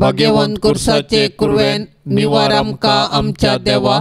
भाग्यवान कुर्साचे कुरवेन निवार आमकां आमच्या देवा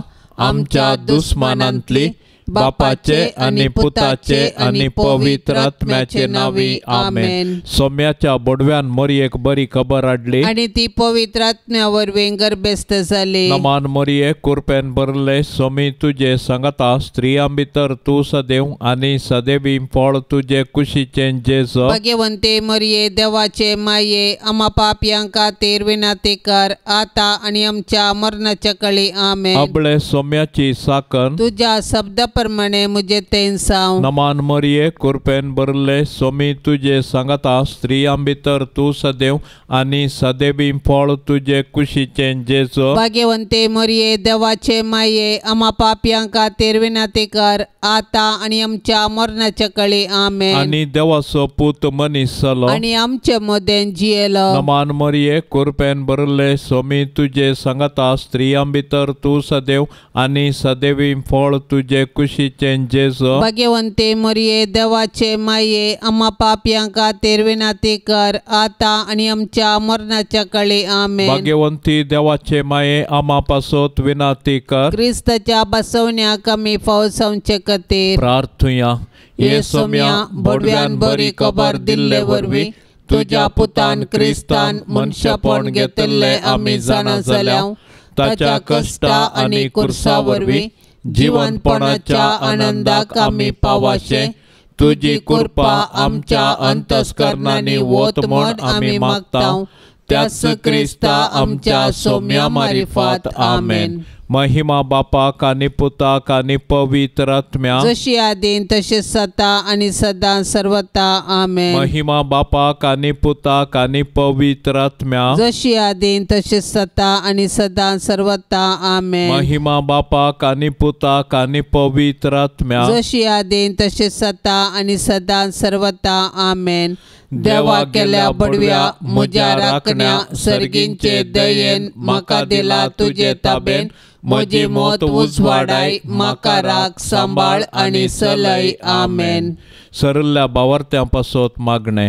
आमच्या दुस्मानांतली बापाचे आणि पुताचे आणि पवित्र आत्म्याचे नावी आमेन। सोम्याच्या बोडव्यान मोरयेक बरी खबर हाडली आणि ती पवित्र आत्म्या वरवीं गर्भस्थ जाली। नमान मोरये कुरपेन बरले सोमी तुझे सांगता स्त्रियां भितर तू सदैव आणि सदैवी फळ तुझे कुशीचे जेजो। भाग्यवंते मोरये देवाचे माये आम्हा पापयांक खातीर विनंती कर आता आणि आमच्या मरणाच्या काळी आमेन। अबळे सोम्याची साकन तुझ्या शब्द प्रमाणे मुझे तेन साव। नमान मोरये कुरपेन बरले सोमी तुझे सांगता स्त्रियां भितर तू सदैव आणि सदैवी फळ तुझे कुशीचे जेजो। भाग्यवंते मोरये देवाचे माये आम्हा पापयांक खातीर विनंती कर आता आणि आमच्या मरणाच्या काळी आमेन। आणि देवाचो पूत मनीस जालो आणि आमचे मदेन जियेलो। नमान मोरये कुरपेन बरले सोमी तुझे सांगता स्त्रियां भितर तू सदैव आणि सदैवी फळ तुझे कुशीचे जेजो। भाग्यवंते मोरये देवाचे माये आम्हा पापयांक खातीर विनंती कर आता आणि आमच्या मरणाच्या काळी आमेन। भाग्यवंती देवाचे माये आम्हा पासोत विनंती कर क्रिस्ताच्या बसवण्याक आमी फावसावचे खातीर प्रार्थुया। ये सोम्या बोडव्यान बरी खबर दिल्ले वरवीं तुझ्या पुतान क्रिस्तान मनशापण घेतले आमी जाणा जाल्याव ताच्या कष्टा आणि कुर्सा वरवीं जीवनपणाच्या आनंदाक आमी पावाशे तुझी कृपा आमच्या अंतस्करणांनी वोत म्हण आमी मागताव त्याच क्रिस्ता आमच्या सोम्या मारिफात आमेन। महिमा बापाक आणि पुताक आणि पवित्र आत्म्या जशी आदीन तशेंच सता आणि सदां सर्वता आमेन। महिमा बापाक आणि पुताक आणि पवित्र आत्म्या जशी आदीन तशेंच सता आणि सदां सर्वता आमेन। महिमा बापाक आणि पुताक आणि पवित्र आत्म्या जशी आदीन तशेंच सता आणि सदां सर्वता आमेन। देवा केल्या बडव्या म्हज्या राखण्या सर्गींचे दयेन म्हाका दिला तुझे ताबेन म्हजी मोत उजवाडाय म्हाका राख सांबाळ आणि सलय आमेन। सरल्या बावर्त्यां पासोत मागणे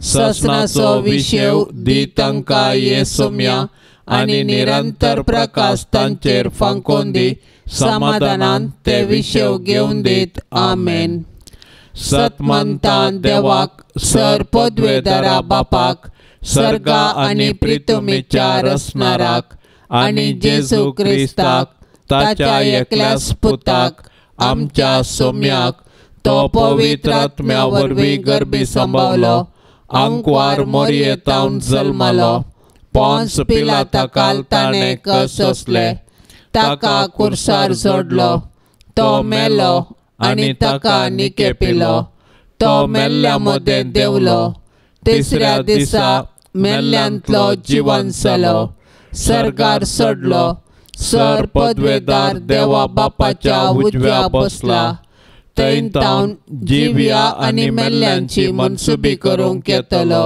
ससनाचो विशेव दी तांकां ये सोम्या आणि निरंतर प्रकाश तांचेर फांकोन दी समाधानान ते विशेव घेवन दीत आमेन। सतमंता देवाक सर पदवेदारा बापाक सर्गा आणि प्रितुमेच्या रसनाराक आणि जेजू क्रिस्ताक ताच्या एकल्याच पुताक आमच्या सोम्याक तो पवित्र आत्म्या वरवीं गर्भी संभावलो अंकुवार मोरयेतावन जल्मलो पोंस पिलाताकाल ताणें कसले ताका कुर्सार जोडलो तो मेलो आणि ताका निके पिलो तो मेल्ल्या मदें देवलो तिसऱ्या दिसा मेल्ल्यांतलो जिवन जालो सर्गार सोडलो सर पदवेदार देवा बापाच्या उजव्या बसला थंय तावन जिव्या आणि मेल्ल्यांची मनसुबी करूंक येतलो।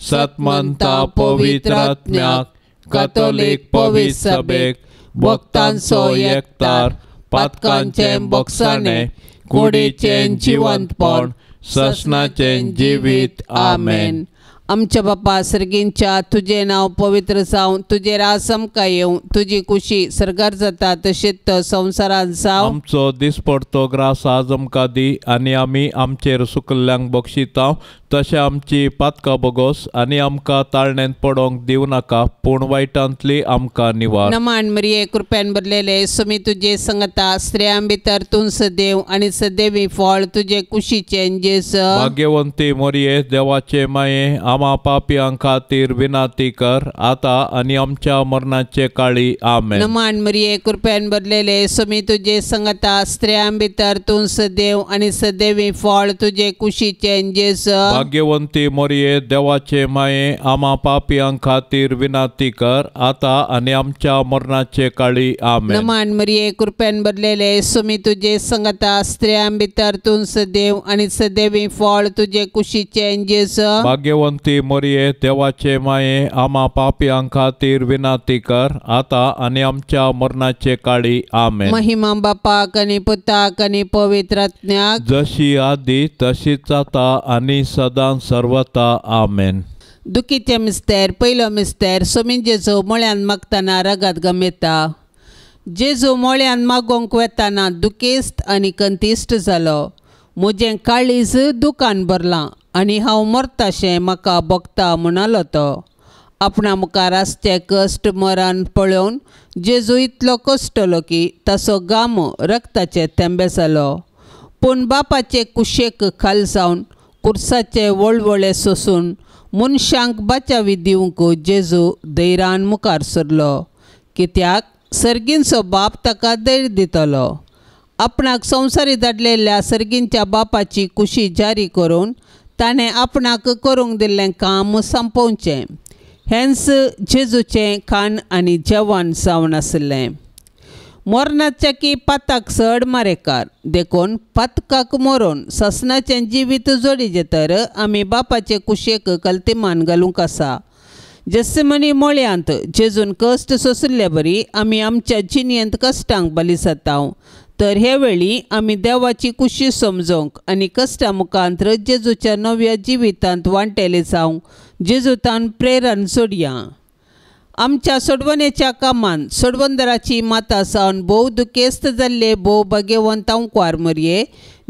सतमंता पवित्र आत्म्याक कॅथोलिक पवित्र सभेक भक्तांचो एकतार पातकांचे बोगसाणे कुडीचे जिवंतपण ससनाचे जिवीत आमेन। आमच्या बापा सर्गींच्या तुझे नाव पवित्र जावं तुझे रास आमकां येवं तुझी खुशी सर्गार जाता तशेंच संवसारांत जावं। आमचो दिसपडतो ग्रास आज आमकां दी आनी आमी आमचेर सुकल्ल्यांक बक्षितांव तशें आमची पातकां बोगोस आनी आमकां ताळणेंत पडोंक दिवं नाका पूण वायटांतली आमकां निवार। नमान मरिये कृपेन भरलेले सोमी तुझे सांगता स्त्रियां भितर तूं सदैव आनी सदैवी फळ तुझे कुशीचे जेस। भाग्यवंती मोरये देवाचे माये आम्हा पापयांक खातीर विनंती कर आता आनी आमच्या मरणाचे काळी आमेन। नमान मरिये कृपेन भरलेले सोमी तुझे सांगता स्त्रियां भितर तूं सदैव आनी सदैवी फळ तुझे कुशीचे जेस। भाग्यवंती मोरये देवाचे माये आम्हा पापयांक खातीर विनंती कर आता आनी आमच्या मरणाचे काळी आमेन। नमान मरिये कृपेन भरलेले सोमी तुझे सांगता स्त्रियां भितर तूं सदैव आनी सदैवी फळ तुझे कुशीचे जेस। भाग्यवंती मोरये देवाचे माये आम्हा पापयांक खातीर विनंती कर आता आनी आमच्या मरणाचे काळी आमेन। महिमा बापाक आनी पुताक आनी पवित्र आत्म्याक जशी आदी तशीच आता आनी सदां सर्वता आमेन। दुखीचें मिस्तेर पयलो मिस्तेर सोमी जेजू मोळ्यान मागतना रगत गमेता. जेजू मोळ्यान मागोंक वेताना दुखेस्त आनी कंतिश्ट जालो. म्हजें काळीज दुखान भरलां आनी हांव मरताशें म्हाका भोगता म्हणलो तो. आपणा मुखार आसचे कश्ट मरण पळोवन जेजू इतलो कश्टलो की ताचो घाम रक्ताचे थेंबे जालो. पूण बापाचे कुशेक खाल जावन कुर्साचे वळवळे सोसून मनशांक बाचावी दिवंक जेजू धैर्यान मुखार सरलो. कित्याक सर्गींचो बाप ताका धैर्य दितलो. आपणाक संवसारी धाडलेल्या सर्गींच्या बापाची कुशी जारी करून ताणें आपणाक करूंक दिल्लें काम संपोवचें. हेंच जेजूचें खाण आनी जेवण जावन आसलें. मरणाच्या की पाताक चड मारेकार देखून पातकाक मरून ससनाचें जिवीत जोडिजे तर आमी बापाचे कुशेक कल्तिमान घालूंक आसा. जेसमनी मोळ्यांत जेजून कश्ट सोंसले बरी आमी आमच्या जिणेंत कश्टांक बली जाता. तर हे वेळी आमी देवाची कुशी समजोंक आनी कश्टा मुखांत जेजूच्या नव्या जिवितांत वांटेले जावंक जेजूतान प्रेरण सोडया. आमच्या सोडवणेच्या कामान सोडवंदराची माता सावन भोव दुखेस्त जाल्ले भोव भाग्यवंतांक मरये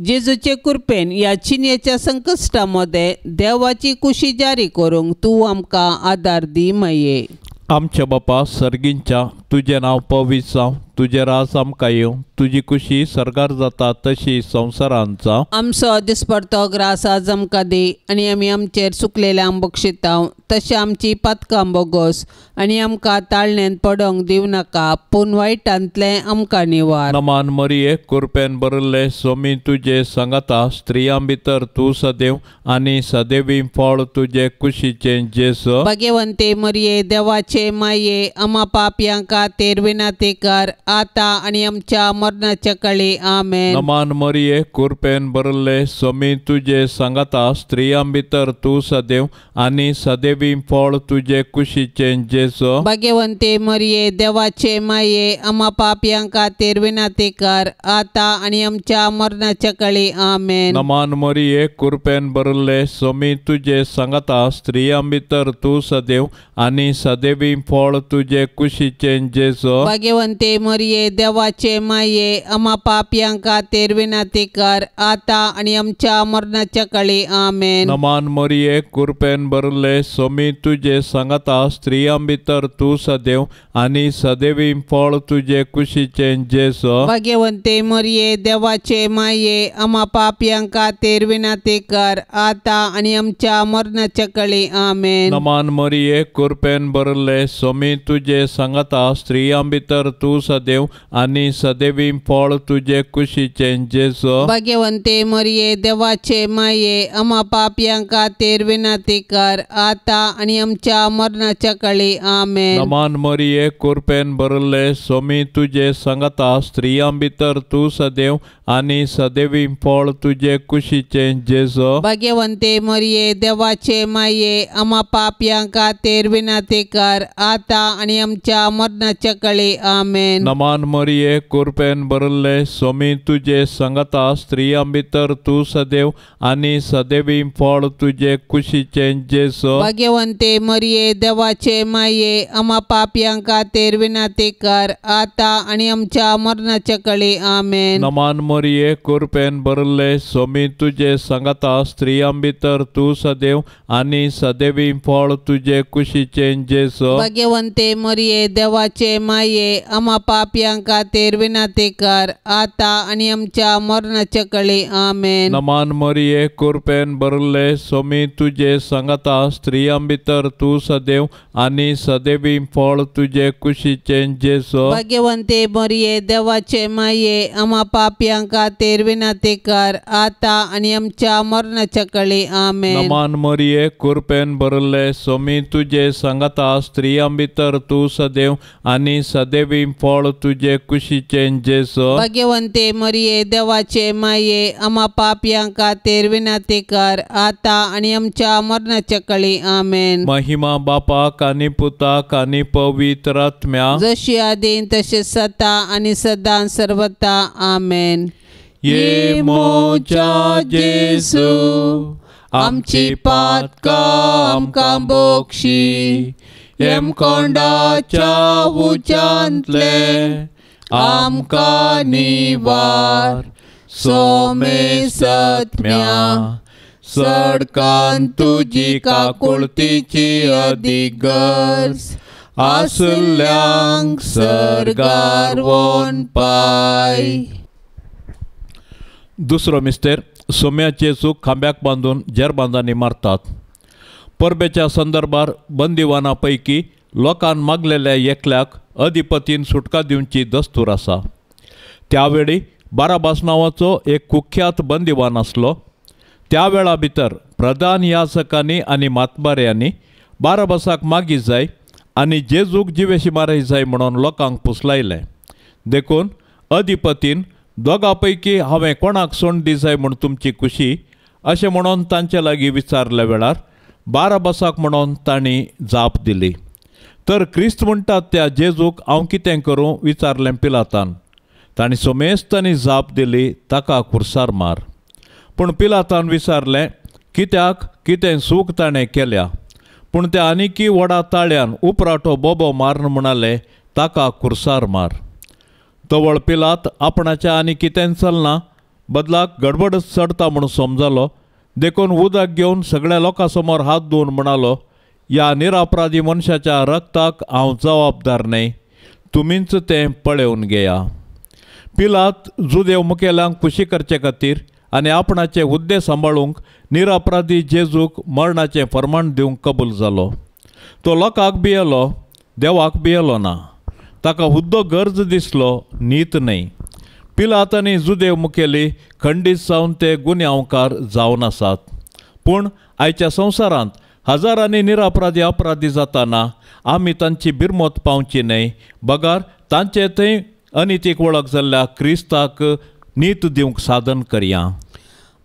जेजूचे कृपेन ह्या चिन्येच्या संकश्टा मदें देवाची कुशी जारी करूंक तूं आमकां आदार दी माये. आमच्या बापा सर्गींच्या तुजें नांव पवित्र जावं, तुजें राज आमकां येवं, तुजी कुशी सरकार जाता तशी संवसारांत जावं. आमचो दिसपडतो ग्रास आज आमकां दी आनी आमी आमचेर चुकलेल्यांक बक्षिता तशें आमची पातकां बोगोस आनी आमकां ताळणेंत पडोंक दिवं नाका पूण वायटांतलें आमकां निवार. नमान मरिये कृपेन भरिल्ले सोमी तुजे सांगाता स्त्रियां भितर तूं सदैव आनी सदैवी फळ तुजे कुशीचें जेजू. भाग्यवंते मरिये देवाचे माये आमा पापयांक खातीर विनाती कर आता आनी आमच्या मरणाच्या काळी आमेन. नमान मरिये कृपेन भरिल्ले सोमी तुजे सांगाता स्त्रियां भितर तूं सदैव आनी सदैवी फळ तुजे कुशीचें जेजू. भाग्यवंते मरिये देवाचे माये आमा पापयांक खातीर विनाती कर आता आनी आमच्या मरणाच्या काळी आमेन. नमान मरिये कृपेन भरिल्ले सोमी तुजे सांगाता स्त्रियां भितर तूं सदैव आनी सदैवी फळ तुजे कुशीचें जेजू. भाग्यवंते मरिये देवाचे माये आमा पापयांक खातीर विनाती कर आता आनी आमच्या मरणाच्या काळी आमेन. नमान मरिये कृपेन भरिल्ले सोमी तुजे सांगाता स्त्रियां भितर तूं सदैव आनी सदैवी फळ तुजे कुशीचें जेजू. भाग्यवंते मरिये देवाचे माये आमा पापयांक खातीर विनाती कर आता आनी आमच्या मरणाच्या काळी आमेन. नमान मरिये कृपेन भरिल्ले सोमी तुजे सांगाता स्त्रियां भितर तूं सदैव आनी सदैवी फळ तुजे कुशीचें जेजू. भाग्यवंते मरिये देवाचे माये आमा पापयांक खातीर विनाती कर आता आनी आमच्या मरणाच्या काळी आमेन. नमान मरिये कृपेन भरिल्ले सोमी तुजे सांगाता स्त्रियां भितर तूं सदैव आनी सदैवी फळ तुजे कुशीचें जेजू. भाग्यवंते मरिये देवाचे माये आमा पापयांक खातीर विनाती कर आता आनी आमच्या मरणाच्या काळी आमेन. नमान मरिये कृपेन भरिल्ले सोमी तुजे सांगाता स्त्रियां भितर तूं सदैव आनी सदैवी फळ तुजे कुशीचें जेजू. भाग्यवंते मरिये देवाचे माये आमा पापयांक खातीर विनाती कर आता आनी आमच्या मरणाच्या काळी आमेन. नमान मरिये कृपेन भरिल्ले सोमी तुजे सांगाता स्त्रियां भितर तूं सदैव आनी सदैवी फळ तुजे कुशीचें जेजू. भाग्यवंते मरिये देवाचे माये आमा पापयांक खातीर विनाती कर आता आनी आमच्या मरणाच्या काळी आमेन. नमान मरिये कृपेन भरिल्ले सोमी तुजे सांगाता स्त्रियां भितर तूं सदैव आनी सदैवी फळ तुजे कुशीचें जेजू. भाग्यवंते मरिये देवाचे माये आमा पापयांक खातीर विनाती कर आता आनी आमच्या मरणाच्या काळी आमेन. नमान मरिये कृपेन भरिल्ले सोमी तुजे सांगाता स्त्रियां भितर तूं सदैव आनी सदैवी फळ तुजे कुशीचें जेजू. भाग्यवंते मरिये देवाचे माये आमा पापयांक खातीर विनाती कर आता आनी आमच्या मरणाच्या काळी आमेन. महिमा बापाक आनी पुताक आनी पवित्र आत्म्याक जशी आदीन तशें सता आनी सदां सर्वता आमेन. ये मोच्या जेजू आमची पातका आमकां बक्षी. हेमकोंडाच्या उच्चांतले आमकां निवार. सोमे सत्म्या सडकान तुजी काकुळतीची अधिगर्ज. आसल्यांक सर्गार वोन पाय. दुसरो मिस्तेर सोम्याचे चूक खांब्याक बांदून जेरबांदांनी मारतात. परबेच्या संदर्भार बंदिवानापैकी लोकांन मागलेल्या एकल्याक अधिपतीन सुटका दिवची दस्तूर आसा. त्यावेळी बाराबास नांवाचो एक कुख्यात बंदिवान आसलो. त्या वेळा भितर प्रधान याजकांनी आनी मातबाऱ्यांनी बाराबासाक मागी जाय आनी जेजूक जिवेशी मारय जाय म्हणून लोकांक पुसलायलें. देखून अधिपतीन दोगां पैकी हांवें कोणाक सोंड दी जाय म्हूण तुमची खुशी अशें म्हणून तांचे लागीं विचारल्या वेळार बाराबासाक म्हणून तांणी जाप दिली. तर क्रिस्त म्हणटात त्या जेजूक हांव कितें करूं विचारलें पिलातान. तांणी सोमेस्तांनी जाप दिली, ताका खुर्सार मार. पूण पिलातान विचारलें कित्याक कितें चूक ताणें केल्या. पूण त्या आनिकी व्हडा ताळ्यान उपराटो बोबो मारन म्हणाले, ताका खुर्सार मार. तवळ पिलात आपणाच्या आनी कितें चलना बदलाक गडबड चडता म्हूण समजलो. देखून उदक घेवन सगळ्या लोकां समोर हात धुवन म्हणालो, ह्या निरापराधी मनशाच्या रक्ताक हांव जबाबदार न्हय. तुमीच तें पळोवन घेया. पिलात जुदेव मुखेल्यांक खुशी करचे खातीर आनी आपणाचे हुद्दे सांबाळूंक निरापराधी जेजूक मरणाचें फर्माण दिवंक कबूल जालो. तो लोकांक भियेलो, देवाक भियेलो ना. ताका हुद्दो गरज दिसलो, नीत न्हय. पिलात आनी जुदेव मुखेली खंडीत जावन ते गुन्यांवकार जावन आसात. पूण आयच्या संवसारांत हजारांनी निरापराधी अपराधी जाताना आमी तांची बिरमत पावची न्हय. बगार तांचे थंय अनितीक वळख जाल्ल्या क्रिस्ताक नीत दिवंक साधन करया.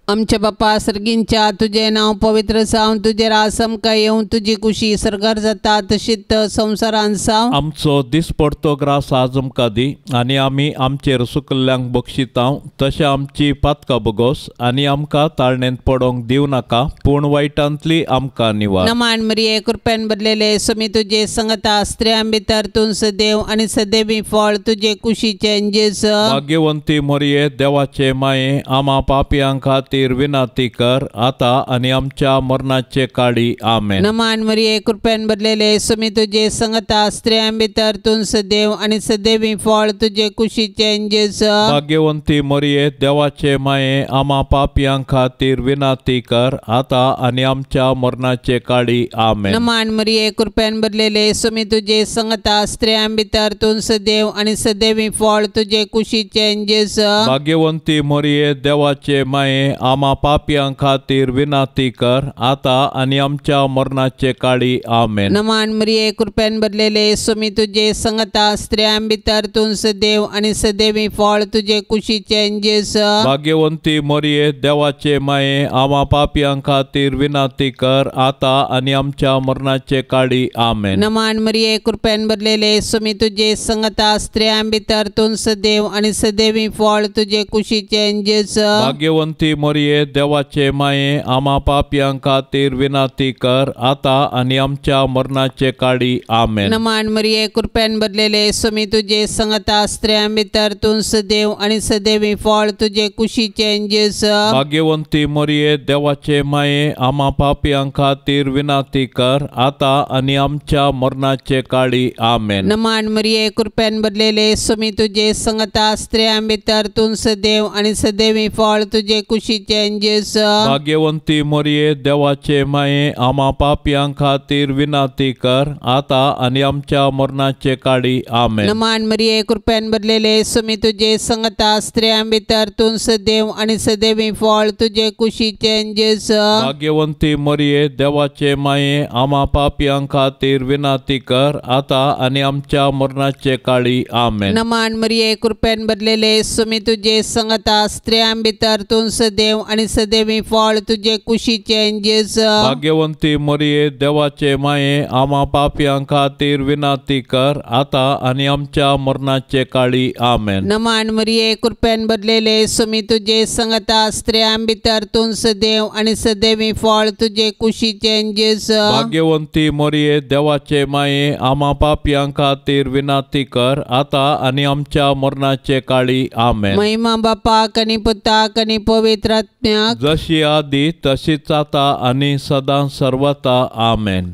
आमचे बापा सर्गींच्या तुझे नाव पवित्र जावन तुझे रास आमकां येवं. तुजी खुशी सर्गार जाता तशीच संवसारांत जावं. आमचो दिसपडतो ग्रास आज आमकां दी आनी आमी आमचेर सुकल्ल्यांक बक्षितांव. तशें आमची पातकां बगोस आनी आमकां ताळणेंत पडोंक दिव नाका, पूण वायटांतली आमकां निवार. नमान मरिये कृपेन बदलेले सोमी तुजे संगता स्त्रियां भितर तूं सदैव आनी सदैवी फळ तुजे कुशीचे जेजू. भाग्यवंती मरिये देवाचे माये आमा पापयांक खातीर विनाती कर आता आनी आमच्या मरणाचे काळी. आमेन. नमान मरिये कृपेन बदलेले सोमी तुजे संगता स्त्रियां भितर तूं सदैव आनी सदैवी फळ तुजे कुशीचे जेजू. भाग्यवंती मरिये देवाचे माये आमा पापयांक खातीर विनाती कर आता आनी आमच्या मरणाचे काळी. आमेन. नमान मरिये कृपेन बदलेले सोमी तुजे संगता स्त्रियां भितर तूं सदैव आनी सदैवी फळ तुजे कुशीचे जेजू. भाग्यवंती मरिये देवाचे माये आमा पापयांक खातीर विनाती कर आता आनी आमच्या मरणाचे काळी. आमेन. नमान मरिये कृपेन बदलेले सोमी तुजे संगता स्त्रियां भितर तूं सदैव आनी सदैवी फळ तुजे कुशीचे जेजू. भाग्यवंती मरिये देवाचे माये आमा पापयांक खातीर विनाती कर आता आनी आमच्या मरणाचे काळी. आमेन. नमान मरिये कृपेन बदलेले सोमी तुजे संगता स्त्रियां भितर तूं सदैव आनी सदैवी फळ तुजे कुशीचे जेजू. भाग्यवंती मरिये देवाचे माये आमा पापयांक खातीर विनाती कर आता आनी आमच्या मरणाचे काळी. आमेन. नमान मरिये कृपेन बदलेले सोमी तुजे संगता स्त्रियां भितर तूं सदैव आनी सदैवी फळ तुजे कुशीचे जेजू. भाग्यवंती मरिये देवाचे माये आमा पापयांक खातीर विनाती कर आता आनी आमच्या मरणाचे काळी. आमेन. नमान मरिये कृपेन बदलेले सोमी तुजे संगता स्त्रियां भितर तूं सदैव आनी सदैवी फळ तुजे कुशीचे जेजू. भाग्यवंती मरिये देवाचे माये आमा पापयांक खातीर विनाती कर आता आनी आमच्या मरणाचे काळी. आमेन. नमान मरिये कृपेन बदलेले सोमी तुजे संगता स्त्रियां भितर तूं सदैव आनी सदैवी फळ तुजे कुशीचे जेजू. भाग्यवंती मरिये देवाचे माये आमा पापयांक खातीर विनाती कर आता आनी आमच्या मरणाचे काळी. आमेन. नमान मरिये कृपेन बदलेले सोमी तुजे संगता स्त्रियां भितर तूं सदैव देव आणि सदैवी फळ तुझे कुशीचे जेस. भाग्यवंती मरिये देवाचे माये आम्हा पापियां खातीर विनाती कर आता आणि आमच्या मरणाचे काळी आमेन. नमान मरिये कृपेन भरलेले सुमी तुझे संगता स्त्रियां भितर तू सदैव आणि सदैवी फळ तुझे कुशीचे जेस. भाग्यवंती मरिये देवाचे माये आम्हा पापियां खातीर विनाती कर आता आणि आमच्या मरणाचे काळी आमेन. महिमा बापाक आणि पुताक आणि पवित्र आत्म्याक जशी आधी तशीच आता आणि सदा सर्वता आमेन.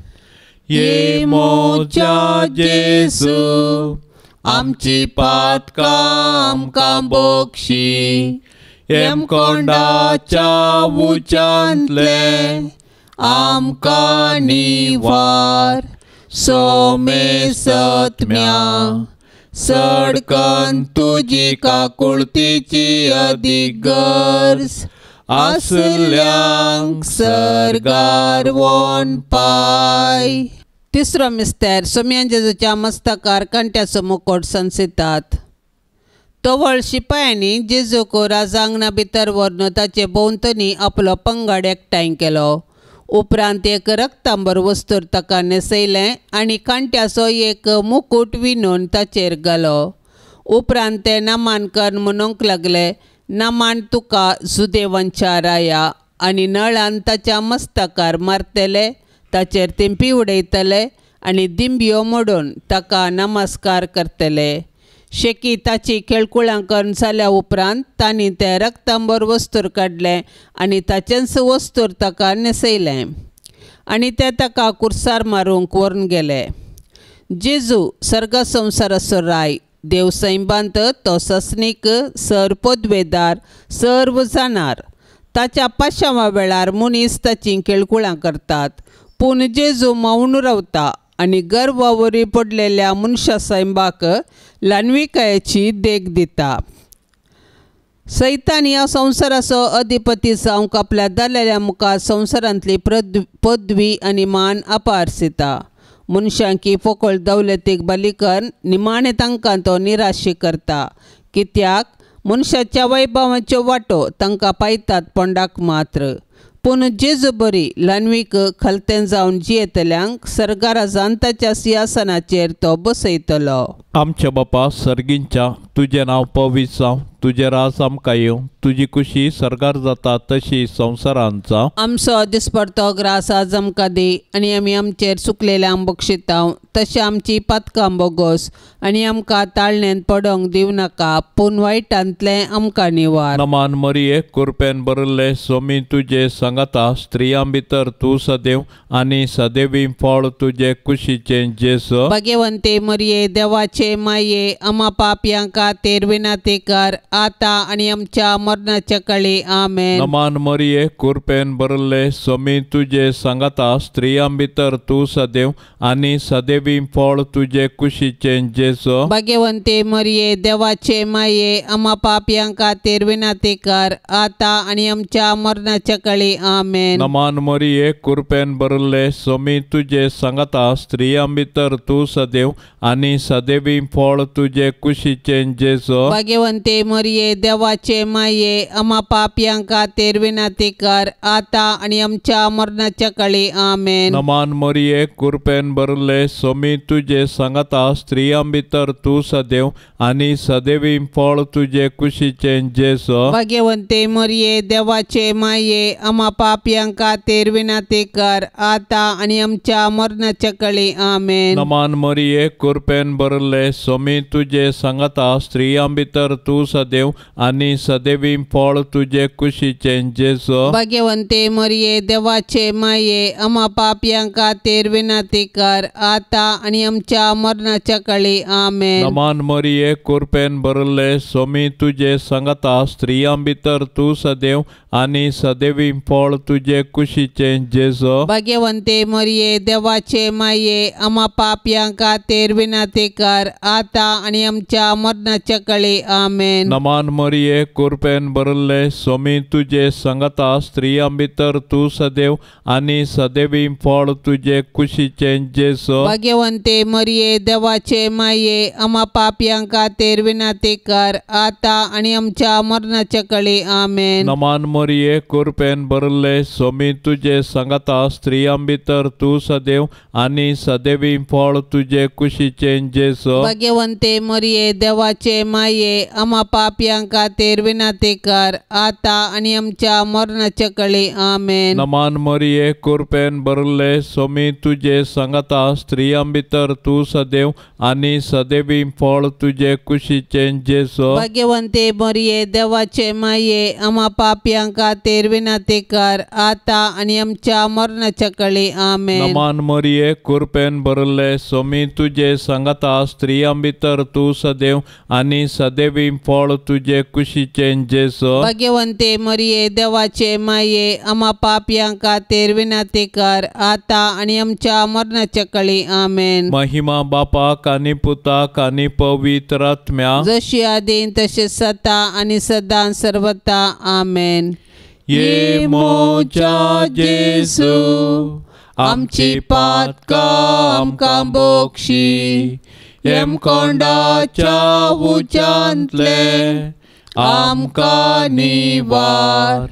ये मोच्या जेसू आमची पातकां आमकां बोक्षी एम कोंडाच्या उंचांतले आमकां निवार सोमे सत्म्या सडकन तुजी काकुळतीची अदीक गरज आसल्यांक सरगार वोन पाय. तिसरो मिस्तेर सोम्यान जेजूच्या मस्तकार कांट्याचो मुकोट संसितात. तवळ शिपायांनी जेजूक राजांगणा भितर व्हरून ताचे भोंवतणी आपलो पंगड एकठांय केलो. उपरांत एक रक्तांबर वस्तूर ताका न्हेसयलें आनी कांट्याचो एक मुकुट विणून ताचेर घालो. उपरांत ते नामांकन म्हणूंक लागले, नामान तुका सुदैवांच्या राया. आनी नळान ताच्या मस्तकार मारतले, ताचेर तिंपी उडयतले आनी दिंब्यो मोडून ताका नमस्कार करतले. शेकी ताची खेळकुळांकन जाल्या उपरांत तांणी ते रक्तांबर वस्तूर काडलें आनी ताचेंच वस्तूर ताका न्हेसयलें आनी ते ताका कुर्सार मारूंक व्हरून गेले. जेजू सर्ग संवसाराचो राय देव सैबांत तो ससनीक सर पदवेदार सर्व जाणार. ताच्या पाशांवा वेळार मनीस ताची खेळकुळां करतात, पूण जेजू मावून रावता आनी गर्वावरी पडलेल्या मनशा सैबाक ल्हानविकायेची देख दिता. सैतान ह्या संवसाराचो अधिपती जावंक आपल्या दालेल्या मुखार संवसारांतली पदवी आनी मान आपारसिता. मनशांकी फकळ दौलतीक बालिकन निमाणे तांकां तो निराशी करता, कित्याक मनशाच्या वैभवाच्यो वाटो तांकां पायतात पोंडाक मात्र. पूण जेजू बरी ल्हानवीक खलतें जावन जियेतल्यांक सर्गाराजान ताच्या सिंहासनाचेर तो बसयतलो. आमच्या बापा सर्गींच्या तुजें नांव पवित्र जावं, तुजें राज आमकां येवं, तुजी कुशी सर्गार जाता तशी संवसारांत जावं. आमचो दिसपडतो ग्रास आज आमकां दी आनी आमी आमचेर चुकलेल्यांक बक्षितांव, तशें आमची पातकां बोगोस आनी आमकां ताळणेंत पडोंक दिवं नाका, पूण वायटांतलें आमकां निवार. नमान मरिये कृपेन भरिल्ले सोमी तुजे संगता स्त्रियां भितर तूं सदैव आनी सदैवी फळ तुजे कुशीचें जेसू. भाग्यवंते मरिये देवाचे माये आम्हा पापयां खातीर विनाती कर आता आनी आमच्या मरणाच्या काळी आमेन. नमान मरिये कृपेन भरिल्ले सोमी तुजे संगता स्त्रियां भितर तूं सदैव आनी सदैवी फळ तुजे कुशीचें जेसू. भाग्यवंते मरिये देवाचे माये आम्हा पापयां खातीर विनाती कर आता आनी आमच्या मरणाच्या काळी आमेन. नमान मरिये कृपेन भरिल्ले सोमी तुजे संगता स्त्रियां भितर तूं सदैव आनी सदैवी फळ तुजे कुशीचें जेसू. भाग्यवंते मरिये देवाचे माये आम्हा पापयां खातीर विनाती कर आता आनी आमच्या मरणाच्या काळी आमेन. नमान मरिये कृपेन भरिल्ले सोमी तुजे संगता स्त्रियां भितर तूं सदैव आनी सदैवी फळ तुजे कुशीचें जेसू. भाग्यवंते मरिये देवाचे माये आम्हा पापयां खातीर विनाती कर आता आनी आमच्या मरणाच्या काळी आमेन. नमान मरिये कृपेन भरिल्ले सोमी तुजे संगता स्त्रियां भितर तूं सदैव आनी सदैवी फळ तुजे कुशीचें जेसू. भाग्यवंते मरिये देवाचे माये आम्हा पापयां खातीर विनाती कर आता आनी आमच्या मरणाच्या काळी आमेन. नमान मरिये कृपेन भरिल्ले सोमी तुजे संगता स्त्रियां भितर तूं सदैव आनी सदैवी फळ तुजे कुशीचें जेसू. भाग्यवंते मरिये देवाचे माये आम्हा पापयां खातीर विनाती कर आता आनी आमच्या मरणाच्या मरणाच्या काळी आमेन. नमान मरिये कृपेन भरले स्वामी तुझे संगता स्त्रियां भितर तू सदैव आणि सदैवी फळ तुझे कुशीचे जेसो. भाग्यवंते मरिये देवाचे माये आम्हा पापियां खातीर विनंती कर आता आणि आमच्या मरणाच्या काळी आमेन. नमान मरिये कृपेन भरले स्वामी तुझे संगता स्त्रियां भितर तू सदैव आणि सदैवी फळ तुझे कुशीचे जेसो. भाग्यवंते मरिये देवाचे माये आम्हा पापियां खातीर विनंती कर आता आणि आमच्या मरणाच्या काळी आमेन. नमान मरिये कृपेन भरले स्वामी तुझे संगता स्त्रियां भितर तू सदैव आणि सदैवी फळ तुझे कुशीचे जेसो. भाग्यवंते मरिये देवाचे माये आम्हा पापियां खातीर विनंती कर आता आणि आमच्या मरणाच्या काळी आमेन. नमान मरिये कृपेन भरले स्वामी तुझे संगता स्त्रियां भितर तू सदैव आणि सदैवी फळ तुझे कुशीचे जेसो. भाग्यवंते मरिये देवाचे माये आम्हा पापियां खातीर विनंती कर आता आणि आमच्या मरणाच्या काळी आमेन. महिमा बापाक आणि पुताक आणि पवित्र आत्म्या जशी आदीन तसे सता आणि सदां सर्वता आमेन. ये मोच्या जेसू आमची पातकां आमकां बोक्षी एम कोंडाच्या उंचांतले आमकां निवार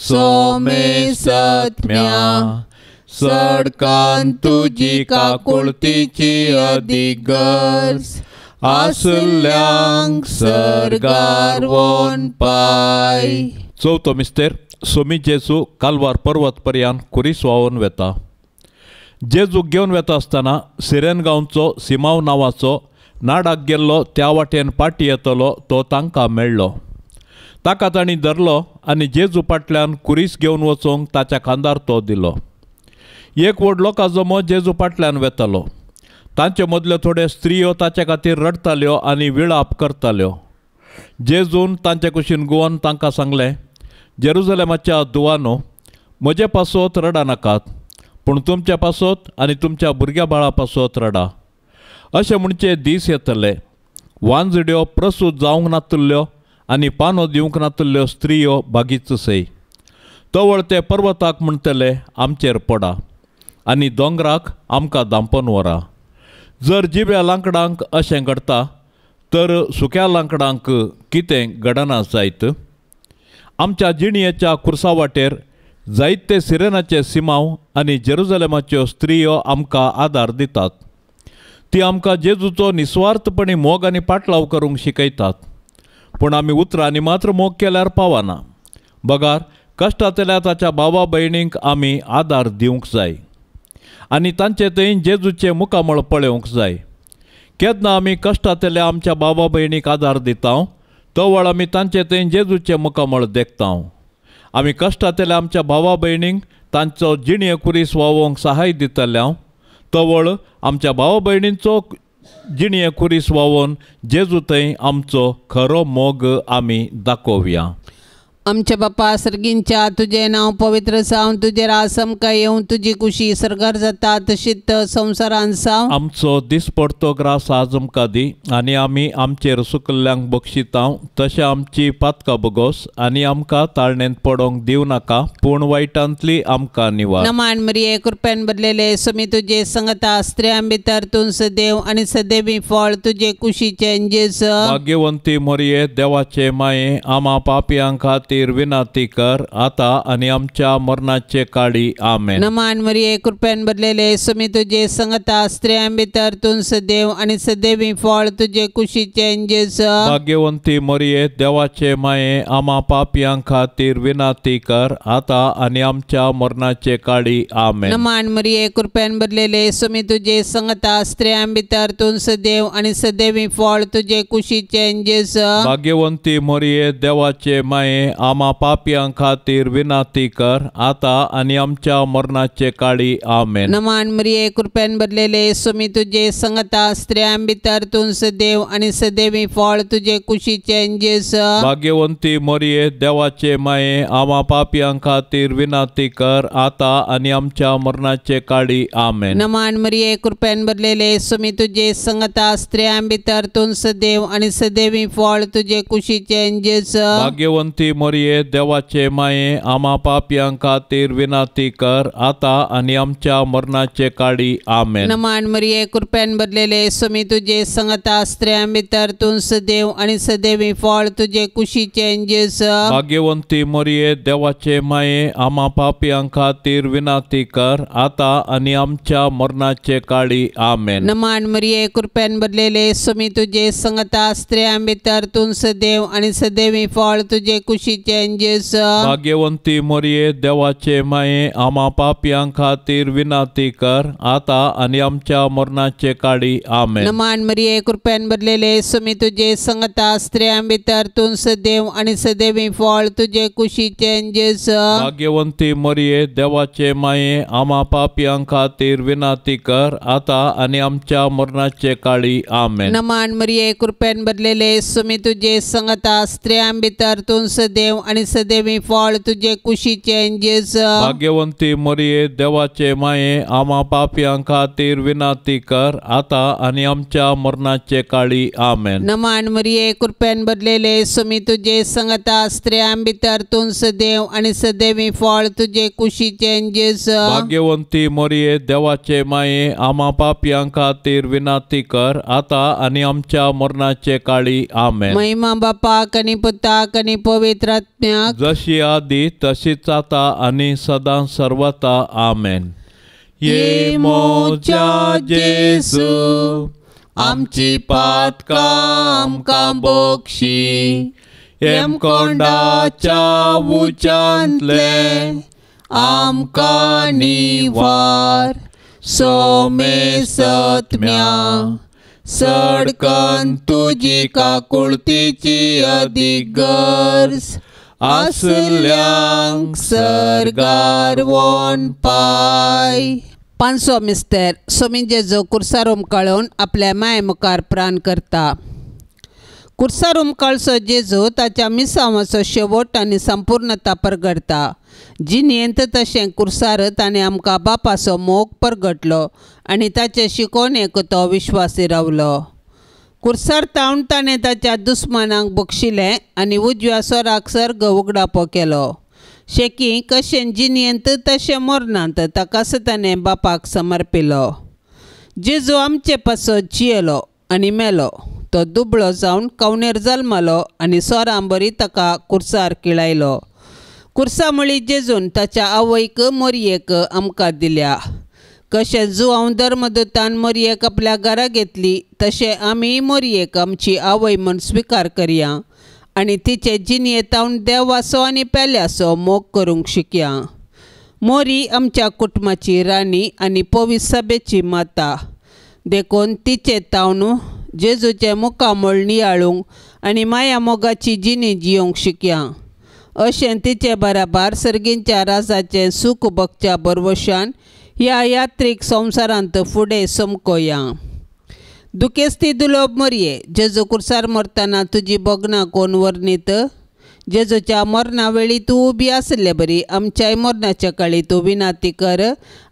सोमे सत्म्या सडकान तुजी काकुळतीची अधिगर्ज आसल्यांक सरगार वोन पाय. चवथो मिस्तेर सोमी जेजू कालवार पर्वत पर्यान कुरीस वावून वेता. जेजू घेवन वेता आसतना सिरेन गांवचो सिमाव नांवाचो नाडाक गेल्लो त्या वाटेन पाटी येतलो तो तांकां मेळ्ळो. ताका तांणी धरलो आनी जेजू फाटल्यान कुरीस घेवन वचोंक ताच्या खांदार तो दिलो. एक व्हडलो काजमो जेजू फाटल्यान वेतालो. तांचे मदल्यो थोड्यो स्त्रियो ताचे खातीर रडताल्यो आनी विळाप करताल्यो. जेजून तांचे कुशीन गोवन तांकां सांगलें, जेरुजलेमाच्या दुवानो म्हजे पासत रडा नाकात, पूण तुमच्या पासत आनी तुमच्या भुरग्या बाळा पासत रडा. अशें म्हणचे दीस येतले वांजड्यो प्रसूत जावंक नातल्यो आनी पानो दिवंक नातल्यो स्त्रियो बागीच सै. तवळ ते पर्वताक म्हणटले आमचेर पडा आनी दोंगराक आमकां दांपोन व्हरा. जर जिव्या लांकडांक अशें घडता तर सुक्या लांकडांक कितें घडना जायत. आमच्या जिणयेच्या कुर्सा वाटेर जायते सिरेनाचे सिमांव आनी जेरुजलेमाच्यो स्त्रियो आमकां आदार दितात. ती आमकां जेजूचो निस्वार्थपणी मोग आनी पाटलाव करूंक शिकयतात. पूण आमी उतरांनी मात्र मोग केल्यार पावना. बगार कश्टांतल्या ताच्या भावा भयणींक आमी आदार दिवंक जाय आनी तांचे थंय जेजूचे मुखामळ पळोवंक जाय. केन्ना आमी कश्टांतल्या आमच्या भावा भयणीक आदार दिता तवळ आमी तांचे थंय जेजूचे मुखामळ देखता. आमी कश्टांतल्या आमच्या भावा भयणींक तांचो जिणये कुरीस वावोवंक सहाय दितल्या तवळ आमच्या भावा भयणींचो जिणये कुरीस वावोवन जेजू थंय आमचो खरो मोग आमी दाखोवया. आमच्या बापा सर्गींच्या तुझे नाव पवित्र जावन तुझे रास आमकां येवं तुजी कुशी सरकार जाता तशीच संवसारान जावं. आमचो दिसपडतो ग्रास आज आमकां दी आनी आमी आमचेर सुकल्ल्यांक बक्षिता तशें आमची पातकां बगोस आनी आमकां ताळणेंत पडोवंक दिवं नाका पूण वायटांतली आमकां निवार. नमान मरिये कृपेन भरलेले स्वामी तुजे संगता स्त्रियां भितर तूं सदैव आनी सदैवी फळ तुजे कुशीचे जेजू. भाग्यवंती मरिये देवाचे माये आम्हा पापियां खातीर विनंती कर आता आणि आमच्या मरणाचे काळी आमेन. नमान मरिये कृपेन भरलेले स्वामी तुजे संगता स्त्रियां भितर तूं सदैव आनी सदैवी फळ तुजे कुशीचे जेजू. भाग्यवंती मरिये देवाचे माये आम्हा पापियां खातीर विनंती कर आता आणि आमच्या मरणाचे काळी आमेन. नमान मरिये कृपेन भरलेले स्वामी तुजे संगता स्त्रियां भितर तूं सदैव आनी सदैवी फळ तुजे कुशीचे जेजू. भाग्यवंती मरिये देवाचे माये आम्हा पापियां खातीर विनाती कर, आता आणि आमच्या मरणाचे काळी आमेन. नमान मरिये कृपेन भरलेले सुमी तुझे संगता स्त्रियां भितर तू सदैव आणि सदैवी फळ तुझे कुशीचे जेस. भाग्यवंती मरिये देवाचे माये, आम्हा पापियां खातीर विनाती कर, आता आणि आमच्या मरणाचे काळी आमेन. नमान मरिये कृपेन भरलेले सुमी तुझे संगता स्त्रियां भितर तू सदैव आणि सदैवी फळ तुझे कुशीचे जेस. भाग्यवंती मरिये देवाचे माये, आम्हा पापियां खातीर विनाती कर, आता आणि आमच्या मरणाचे काळी आमेन. नमान मरिये कृपेन भरलेले सुमी तुझे संगता स्त्रियां भितर तू सदैव आणि सदैवी फळ तुझे कुशीचे जेस. भाग्यवंती मरिये देवाचे माये, आम्हा पापियां खातीर विनाती कर, आता आणि आमच्या मरणाचे काळी आमेन. नमान मरिये कृपेन भरलेले सुमी तुझे संगता स्त्रियां भितर तू सदैव आणि सदैवी फळ तुझे कुशीचे जेस. भाग्यवंती मरिये देवाचे माये, आम्हा पापियां खातीर विनाती कर, आता आणि आमच्या मरणाचे काळी आमेन. नमान मरिये कृपेन भरलेले सुमी तुझे संगता स्त्रियां भितर तू सदैव आणि सदैवी फळ तुझे कुशीचे जेस. भाग्यवंती मरिये देवाचे माये, आम्हा पापियां खातीर विनाती कर, आता आणि आमच्या मरणाचे काळी आमेन. नमान मरिये कृपेन भरलेले सुमी तुझे संगता स्त्रियां भितर तू सदैव आणि सदैवी फळ तुझे कुशीचे जेस. भाग्यवंती मरिये देवाचे माये, आम्हा पापियां खातीर विनाती कर, आता आणि आमच्या मरणाचे काळी आमेन. नमान मरिये कृपेन भरलेले सुमी तुझे संगता स्त्रियां भितर तू सदैव आणि सदैवी फळ तुझे कुशीचे जेस. भाग्यवंती मरिये देवाचे माये, आम्हा पापियां खातीर विनाती कर, आता आणि आमच्या मरणाचे काळी आमेन. महिमा बापाक आणि पुताक आणि पवित्र आत्म्याक, जशी आधी तशीच आता आणि सदा सर्वता आमेन. ये मोच्या जेसू, आमची पातकां आमकां बक्षी, एम कोंडाच्या उंचांतले आमकां निवार. सोमे सत्म्या सडकन तुजी काकुळतीची अदीक गरज, आसल्यांक सरगार वोन पाय. पांचवो मिस्तेर सोमी जेजू कुर्सार उमकाळून आपल्या माये मुखार प्राण करता. कुर्सार उमकाळसो जेजू ताच्या मिसावाचो शेवट आनी संपूर्णता परगडता. जिणेंत तशें कुर्सार ताणें आमकां बापाचो मोग परगटलो आनी ताचे शिकोवणेक तो विश्वासी रावलो. कुर्सार तावन ताणें ताच्या दुस्मानांक बक्षिलें आनी उजव्या स्वराक सर्ग उगडापो केलो. शेकी कशें जिणेंत तशें मरणांत ताकाच ताणें बापाक समर्पिलो. जेजू आमचे पासत जियेलो आनी मेलो. तो दुबळो जावन कवणेर जल्मलो आनी सोरां बरी ताका कुर्सार किळायलो. कुर्सा मळी जेजून ताच्या आवयक मरियेक आमकां दिल्या. कशें जुवांव धर्मदूतान मरियेक आपल्या घरा घेतली, तशें आमी मरियेक आमची आवय म्हूण स्विकार करया आनी तिचे जिणेतावन देवाचो आनी पेल्याचो मोग करूंक शिकया. मोरी आमच्या कुटुंबाची राणी आनी पवित्र सभेची माता देखून तिचे तावन जेजूचे मुखामळ नियाळूंक आनी माया मोगाची जिणी जियोंक शिकया. अशें तिचे बराबर सर्गींच्या राजाचें सूख भोगच्या बरवशान ह्या यात्रीक संवसारांत फुडें समकोया. दुखेस्ती दुलोब मरिये, जेजू कुर्सार मरतना तुजी बोगनां कोण वर्णीत. जेजूच्या मरणा वेळी तूं उबी आसले बरी आमच्याय मरणाच्या काळी तूं विनाती कर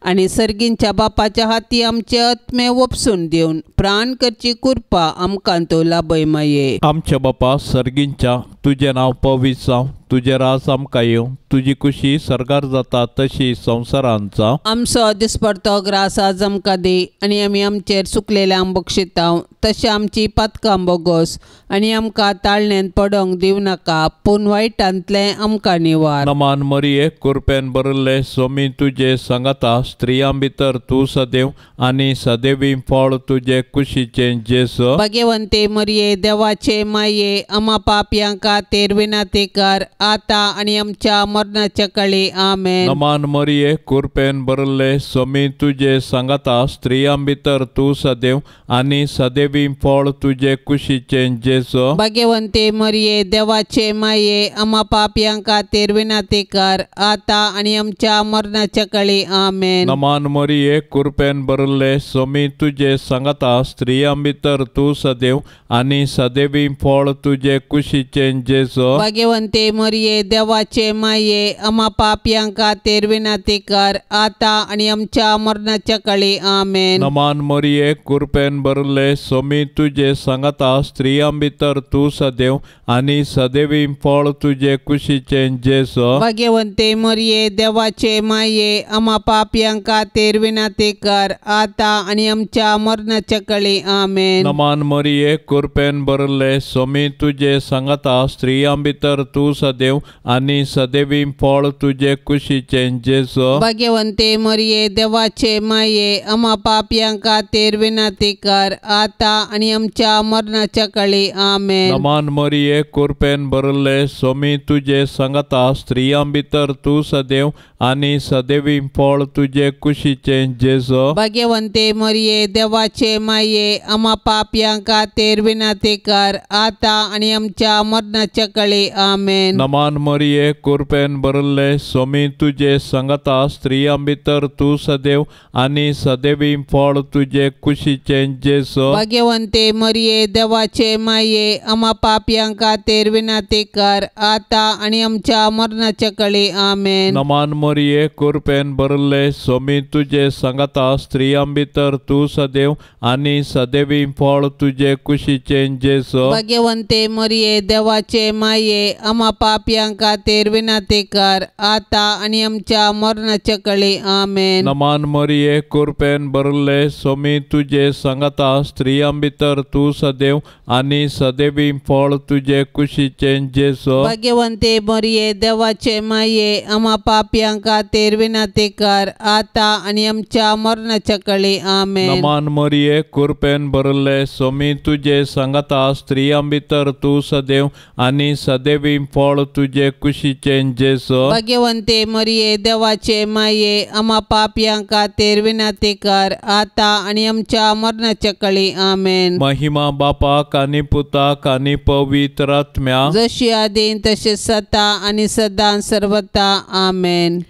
आनी सर्गींच्या बापाच्या हाती आमचे आत्मे वपसून दिवन प्राण करची कृपा आमकां तूं लाभय माये. आमच्या बापा सर्गींच्या, तुजें नांव पवित्र जावं, तुजें राज आमकां येवं, तुजी कुशी सरकार जाता तशी संवसारांत जावं. आमचो दिसपडतो ग्रास आज आमकां दी आनी आमी आमचेर चुकलेल्यांक बक्षितांव, तशें आमची पातकां बोगोस आनी आमकां ताळणेंत पडोंक दिवं नाका, पूण वायटांतलें आमकां निवार. नमान मरिये कृपेन भरिल्ले स्वामी तुजे सांगाता स्त्रियां भितर तूं सदैव आनी सदैवी फळ तुजे कुशीचे जेसो भाग्यवंते मरिये देवाचे माये आम्हा पापियांका तेरविनाते कर आता आणि आमच्या मरणाच्या काळी आमेन. नमान मरिये कृपेन भरले स्वामी तुझे सांगता स्त्रियां भितर तू सदैव आणि सदैवी फळ तुझे कुशीचे जेसो भाग्यवंते मरिये देवाचे माये आम्हा पापियांका तेरविनाते कर आता आणि आमच्या मरणाच्या काळी आमेन. नमान मरिये कृपेन भरले स्वामी तुझे सांगता स्त्रियां भितर तू सदैव आणि सदैवी फळ तुझे कुशीचे जेसो भाग्यवंते मरिये देवाचे माये आम्हा पापियांका तेरविनाते कर आता आणि आमच्या मरणाच्या काळी आमेन. नमान मरिये कृपेन भरले स्वामी तुझे सांगता स्त्रियां भितर तू सदैव आणि सदैवी फळ तुझे कुशीचे जेसो भाग्यवंते मरिये देवाचे माये आम्हा पापियांका तेरविनाते कर आता आणि आमच्या मरणाच्या काळी आमेन. नमान मरिये कृपेन भरले स्वामी तुझे सांगता स्त्रियां भितर तू सदैव आणि सदैवी फळ तुझे कुशीचे जेसो भाग्यवंते मरिये देवाचे माये आम्हा पापियांका तेरविनाते कर आता आणि आमच्या मरणाच्या काळी आमेन. नमान मरिये कृपेन भरले स्वामी तुझे सांगता स्त्रियां भितर तू सदैव आणि सदैवी फळ तुझे कुशीचे जेसो भाग्यवंते मरिये देवाचे माये आम्हा पापियांका तेरविनाते कर आता आणि आमच्या मरणाच्या काळी आमेन. नमान मरिये कृपेन भरले स्वामी तुझे सांगता स्त्रियां भितर तू सदैव आणि सदैवी फळ तुझे कुशीचे जेसो भाग्यवंते मरिये देवाचे माये आम्हा पापियांका तेरविनाते कर आता आणि आमच्या मरणाच्या काळी आमेन. नमान मरिये कृपेन भरले स्वामी तुझे सांगता स्त्रियां भितर तू सदैव आणि सदैवी फळ तुझे कुशीचे जेसो भाग्यवंते मरिये देवाचे माये आम्हा पापियांका तेरविनाते कर आता आणि आमच्या मरणाच्या काळी आमेन. नमान मरिये कृपेन भरले स्वामी तुझे सांगता स्त्रियां भितर तू सदैव आणि सदैवी फळ तुझे कुशीचे जेसो भाग्यवंते मरिये देवाचे माये आम्हा पापियांका तेरविनाते कर आता आणि आमच्या मरणाच्या काळी आमेन. नमान मरिये कृपेन भरले स्वामी तुझे सांगता स्त्रियां भितर तू सदैव आणि सदैवी फळ तुझे कुशीचे जेसो भाग्यवंते मरिये देवाचे माये आम्हा पापियांका तेरविनाते कर आता आणि आमच्या मरणाच्या काळी आमेन. महिमा बापाक आणि पुताक आणि पवित्र आत्म्या जशी आदीन तसे सता आणि सदां सर्वता आमेन.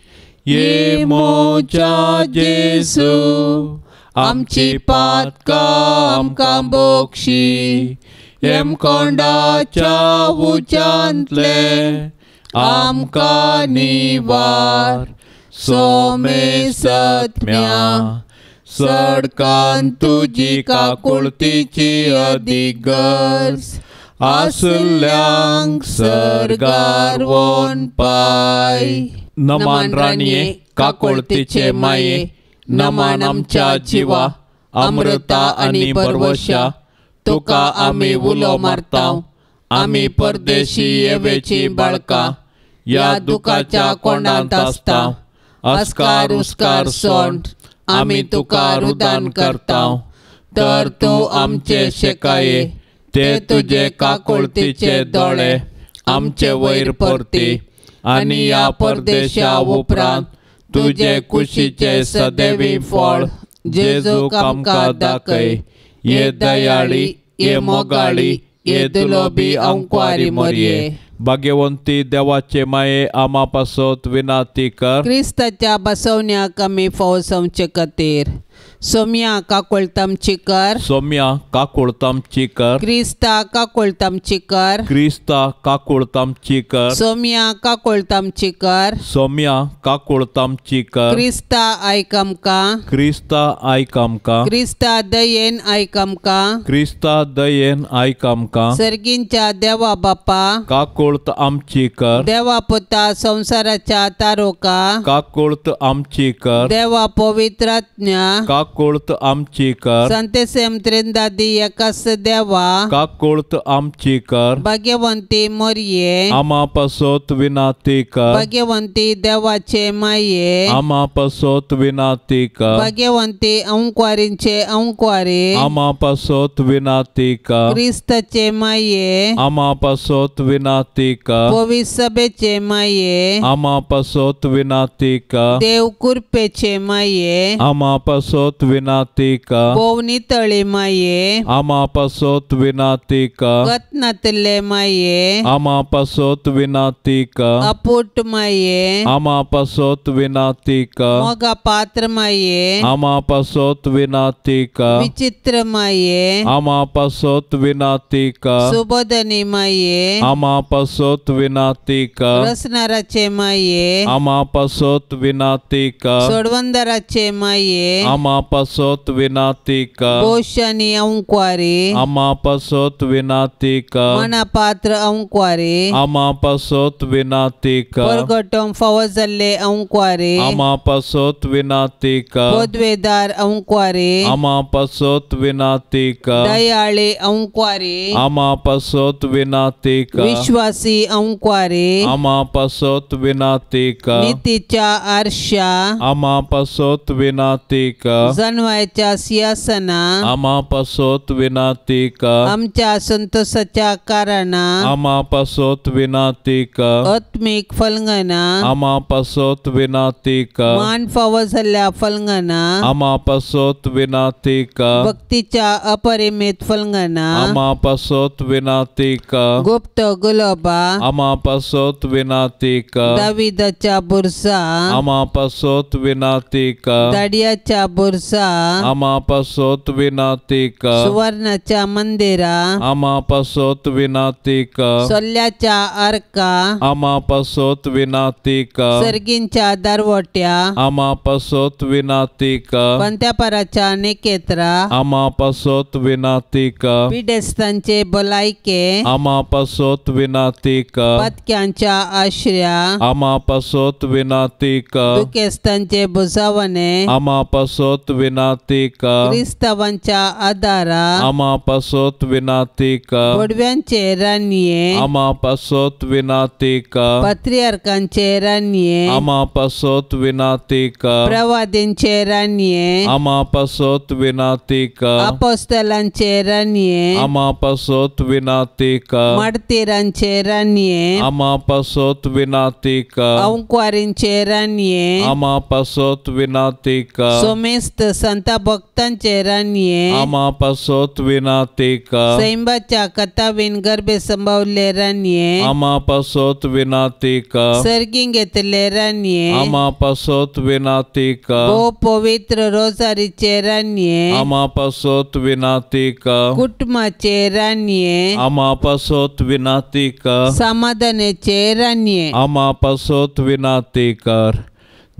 ये मोच्या जेसू आमची पातका आमकां बोक्षी एम कोंडाच्या उच्यांतले आमकां निवार सोमे सत्म्या सडकान तुजी काकुळतीची अधिगर्ज आसल्यांक सरगार वोन पाय. नमान राणीये काकुळतीचे माये नमान आमच्या जिवा अमृता आणि बरवशा तुका आमी उलो मारताव. आमी परदेशी येवेची बाळका या दुखाच्या कोंडांत आसताव. अस्कार उस्कार सोंड आमी तुका रुदान करताव. तर तूं आमचे शेकाये ते तुझे काकुळतीचे दोळे आमचे वयर परती आणि या परदेशा उपरांत तुझे कुशीचे सदैवी फळ जेजूक आमकां दाखय. ये दयाळी ये मोगाळी ये दुलोबी अंकुआरी मरिये. भाग्यवंती देवाचे माये आम्हा पासत विनाती कर. क्रिस्ताच्या बसवण्याक आमी फौसवचे खातीर सोम्या काकुळतामची कर. सोम्या काकुळतामची कर. क्रिस्ता काकुळतामची कर. क्रिस्ता काकुळतामची कर. सोम्या काकुळतामची कर. सोम्या काकुळतामची कर. क्रिस्ता आयक आमकां. क्रिस्ता आयक आमकां. क्रिस्ता दयेन आयक आमकां. क्रिस्ता दयेन आयक आमकां. सर्गींच्या देवा बापा काकुळत आमची कर. देवा पुता संसाराच्या तारोका काकुळत आमची कर. देवा पवित्रात्म्या काकुळत काकुळत आमची कर Santesem Trindade Yakas Deva काकुळत आमची कर Bhagyavanti Morie आम्हापासोत विनाती कर Bhagyavanti Devache Maye आम्हापासोत विनाती कर Bhagyavanti Aunquarinche Aunquare आम्हापासोत विनाती कर Kristache Maye आम्हापासोत विनाती कर Povisabeche Maye आम्हापासोत विनाती कर Dev Kurpeche Maye आम्हापासोत विनाती कर Povni Tale Maye आम्हापासोत विनाती कर Gatnatle Maye आम्हापासोत विनाती कर Aput Maye आम्हापासोत विनाती कर Moga Patra Maye आम्हापासोत विनाती कर Vichitra Maye आम्हापासोत विनाती कर Subodhani Maye आम्हापासोत विनाती कर Rasnarache Maye आम्हापासोत विनाती कर Sodvandarache Maye आम्हापासोत विनाती कर Boshani Aunquare आम्हापासोत विनाती कर Manapatra Aunquare आम्हापासोत विनाती कर Porgotom Fawazale Aunquare आम्हापासोत विनाती कर Podvedar Aunquare आम्हापासोत विनाती कर Dayale Aunquare आम्हापासोत विनाती कर Vishwasi Aunquare आम्हापासोत विनाती कर Niticha Arsha आम्हापासोत विनाती कर Zanwaच्या सियासना आम्हापासोत विनाती कर आमच्या संतोषाच्या कारणा आम्हापासोत विनाती कर आत्मिक फलंगना आम्हापासोत विनाती कर मान फाव झाल्या फलंगना आम्हापासोत विनाती कर भक्तीच्या अपरिमित फलंगना आम्हापासोत विनाती कर गुप्त गुलाबा आम्हापासोत विनाती कर दाविदाच्या बुरसा आम्हापासोत विनाती कर दाडियाच्या बुरसा आम्हापासोत विनाती कर सुवर्णाच्या मंदिरा आम्हापासोत विनाती कर सोल्याच्या अर्का आम्हापासोत विनाती कर सर्गींच्या दरवट्या आम्हापासोत विनाती कर पंत्यापराच्या निकेत्रा आम्हापासोत विनाती कर पिडेस्तांचे बोलायके आम्हापासोत विनाती कर पत्क्यांच्या आश्रया आम्हापासोत विनाती कर दुखेस्तांचे बुजावणे आम्हापासोत विनाती कर क्रिस्तवांच्या आधारा आम्हापासोत विनाती कर गोडव्यांचे रान्ये आम्हापासोत विनाती कर पत्रियार्कांचे रान्ये आम्हापासोत विनाती कर प्रवादींचे रान्ये आम्हापासोत विनाती कर अपोस्तलांचे रान्ये आम्हापासोत विनाती कर मार्तिरांचे रान्ये आम्हापासोत विनाती कर औंक्वारींचे रान्ये आम्हापासोत विनाती कर सोमेस्त संत भक्तांचे रान्ये आम्हापासोत विनाती कर सैंबाच्या कथावीन गर्भे संभावले रान्ये आम्हापासोत विनाती कर सर्गीं घेतले रान्ये आम्हापासोत विनाती कर ओ पवित्र रोजारीचे रान्ये आम्हापासोत विनाती कर कुटुंबाचे रान्ये आम्हापासोत विनाती कर समाधानाचे रान्ये आम्हापासोत विनाती कर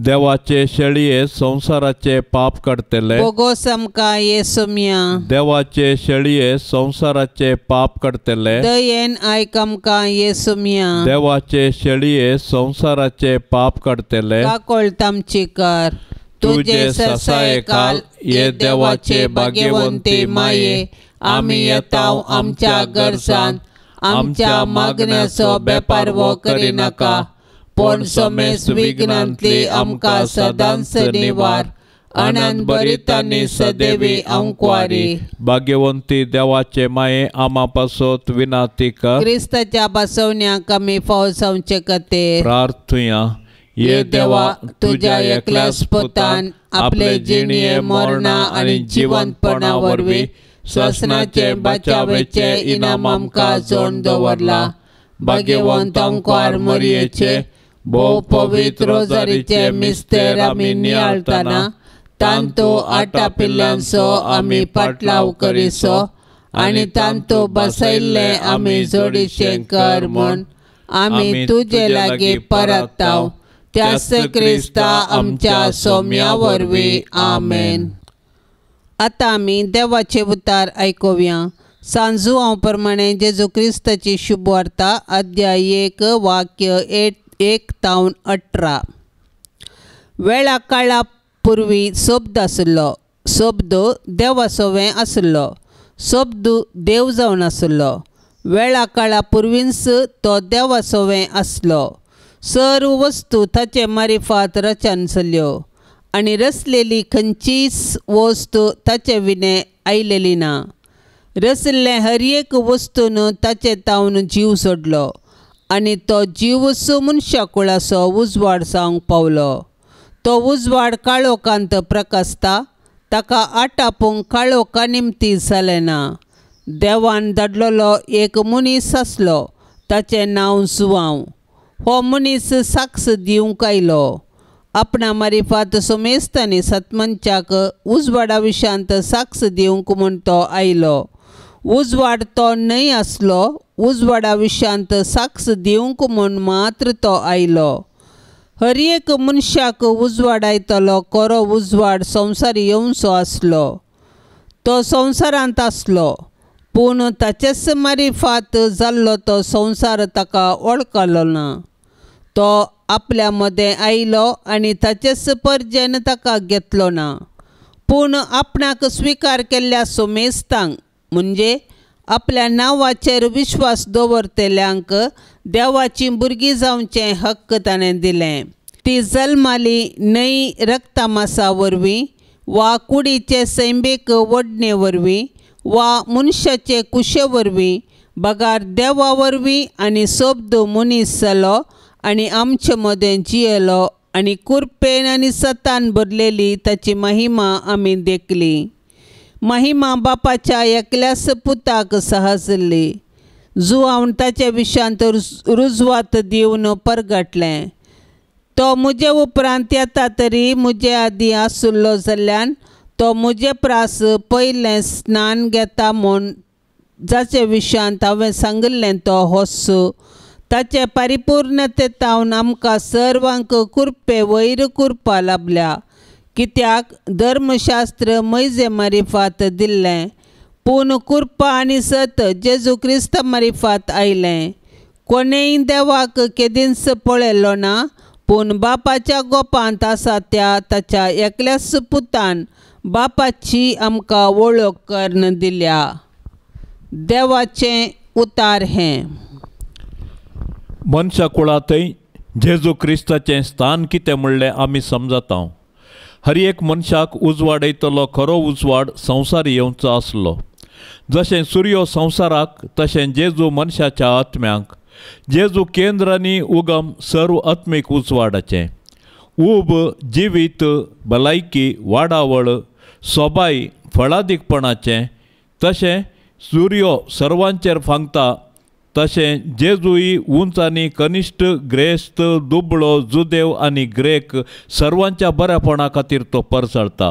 देवाचे शेळये संसाराचे पाप काडतले बोगोस आमकां येसुम्या देवाचे शेळये संसाराचे पाप काडतले दयेन आयक आमकां येसुम्या देवाचे शेळये संसाराचे पाप काडतले काकोळत आमची कर तुझे ससाये काल ये देवाचे भाग्यवंती माये आमी येताव आमच्या गरजांत आमच्या मागण्याचो बेपारवो करिनाका पण समेस विघ्नांतली आमकां सदांच निवार आनंद भरितांनी सदैवी आंकवारी भाग्यवंती देवाचे माये आम्हापासोत विनाती कर क्रिस्ताच्या बसवण्याक आमी फाव जावचे खातीर प्रार्थुया ये देवा तुझ्या एकल्याच पुतान आपले जिणये मरणा आणि जिवंतपणा वरवीं श्वसनाचे बचावेचे इनाम आमकां जोड दवरला भाग्यवंत आंकवार मरियेचे भोव पवित्र रोजारीचे मिस्तेर आमी नियाळतना तांतू आटा पिल्ल्यांचो आमी पाटलाव करिसो आनी तांतू बसयल्ले आमी जोडीचे कर म्हूण आमी तुजे लागीं परताव त्याच क्रिस्ता आमच्या सोम्या वरवीं आमेन. आतां आमी देवाचे उतार आयकुया. सांजू हांव प्रमाणे जेजू क्रिस्ताची शुभ वार्ता अध्याय 1 वाक्य 1 तावन 18. वेळा काळा पुर्वी सोबत आसलो. सोबदो देवासोवें आसलो. सोबदू देव जावन आसलो. वेळा काळा पुर्वींच तो देवासोवें आसलो. सर्व वस्तू ताचे मारिफात रचन चल्यो आनी रचलेली खंयचीच वस्त ताचे विने आयलेली ना. रचल्ले हर एक वस्तून ताचे तावन जीव सोडलो आनी तो जीवच मनशा कुळाचो उजवाड जावंक पावलो. तो उजवाड काळोखांत प्रकाशता, ताका आटापूंक काळोखा निमती जालें ना. देवान धाडलेलो एक मनीस आसलो, ताचें नांव जुवांव. हो मनीस साक्ष दिवंक आयलो. आपणा मारिफात सोमेस्तांनी सतमंचाक उजवाडा विशांत साक्ष दिवंक म्हूण तो आयलो. उजवाड तो न्हय आसलो, उजवाडा विशांत साक्ष दिवंक म्हूण मात्र तो आयलो. हर एक मनशाक उजवाड आयतलो खरो उजवाड संवसारी येवचो आसलो. तो संवसारांत आसलो, पूण ताचेच मारिफात जाल्लो तो संवसार ताका वळखलो ना. तो आपल्या मदें आयलो आनी ताचेच परजेन ताका घेतलो ना. पूण आपणाक स्विकार केल्ल्या सोमेस्तांक, म्हणजे आपल्या नांवाचेर विश्वास दवरतल्यांक देवाची भुरगीं जावचें हक्क ताणें दिलें. ती जल्माली न्हय रक्तमासा वरवीं वा कुडीचे सैंबीक वडणे वरवीं वा मनशाचे कुशे वरवीं, बगार देवा वरवीं आनी सोबदो मनीस जालो आनी आमचे मदें जियेलो आनी कुरपेन आनी सतान भरलेली ताची महिमा आमी देखली. महिमा बापाच्या एकल्याच पुताक सहजली. जुवांव ताचे विशांत रुजवात दिवन परगटलें. तो म्हजे उपरांत येता तरी म्हजे आदीं आसुल्लो जाल्यान तो म्हजे प्रास पयलें स्नान घेता म्हूण जाचे विशांत हांवें सांगिल्लें तो होच. ताचे परिपूर्णतेतावन आमकां सर्वांक कुरपे वयर कुरपा लाभल्या. कित्याक धर्मशास्त्र मैजे मारिफात दिल्लें, पूण कुरपा आनी सत जेजू क्रिस्त मारिफात आयलें. कोणेय देवाक केदींच पळयलो ना, पूण बापाच्या गोपांत आसा त्या ताच्या एकल्याच पुतान बापाची आमकां वळख करून दिल्या. देवाचें उतार हें. मनशा कुळांतय जेजू क्रिस्ताचें स्थान कितें म्हणलें आमी समजता. हर एक मनशाक उजवाड येतलो खरो उजवाड संवसार येवचो आसलो. जशें सूर्यो संवसाराक, तशें जेजू मनशाच्या आत्म्यांक. जेजू केंद्र आनी उगम सर्व आत्मीक उजवाडाचें. ऊब, जिवीत, भलायकी, वाडावळ, सोबाय, फळादीकपणाचें. तशें सूर्यो सर्वांचेर फांगता, तशें जेजूय उंच आनी कनिश्ट, ग्रेस्त, दुबळो, जुदेव आनी ग्रेक सर्वांच्या बऱ्यापणा खातीर तो परसळटा.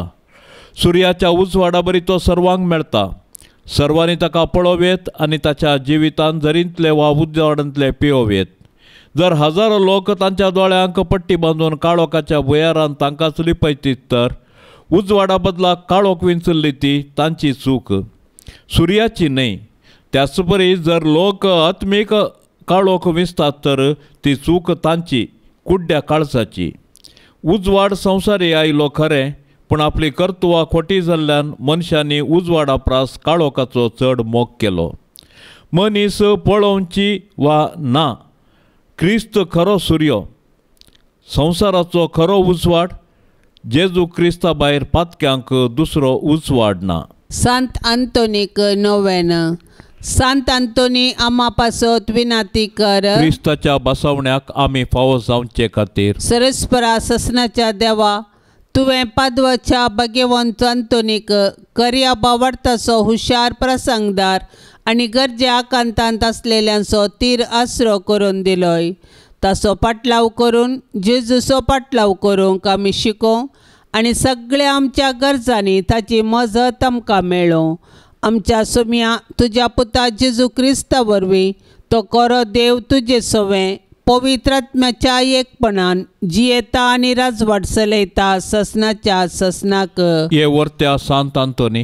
सुर्याच्या उजवाडा बरी तो सर्वांक मेळटा. सर्वांनी ताका पळोवेत आनी ताच्या जिवितांत जरींतले वा उजवाडांतले पियोवेत. जर हजारो लोक तांच्या दोळ्यांक पट्टी बांदून काळोखाच्या भुयारांत तांकांच लिपयतीत तर उजवाडा बदलाक काळोख विंचल्ली ती तांची चूक, सुर्याची न्हय. त्याच परी जर लोक आत्मीक काळोख विंचतात तर ती चूक तांची, कुड्ड्या काळजाची. उजवाड संवसारी आयलो खरें, पूण आपली कर्तुवां खोटी जाल्ल्यान मनशांनी उजवाडा प्रास काळोखाचो चड मोग केलो. मनीस पळोवची वा ना, क्रिस्त खरो सूर्यो, संवसाराचो खरो उजवाड. जेजू क्रिस्ता भायर पातक्यांक दुसरो उजवाड ना. सांत आंतोनीक नोवेन. सांत आंतोनी आमा पासत विनाती कर. क्रिस्ताच्या बसवण्याक आमी फावो जावचे खातीर सरस्परा ससनाच्या देवा, तुवें पाद्वाच्या भाग्यवंत आंतोनीक कर्या बावार्थाचो हुशार प्रसंगदार आनी गरजे आकांतांत आसलेल्यांचो तीर आसरो करून दिलोय. ताचो पाटलाव करून जेजूचो पाटलाव करूंक आमी शिकोवंक आनी सगळ्या आमच्या गरजांनी ताची मजत आमकां मेळोवं. आमच्या सुम्या तुज्या पुता जेजू क्रिस्ता वरवीं तो खरो देव तुजे सवें पवित्र आत्म्याच्या एकपणान जियेता आनी राजवट चलयता ससनाच्या ससनाक. ये वर्त्या सांत आंतोनी,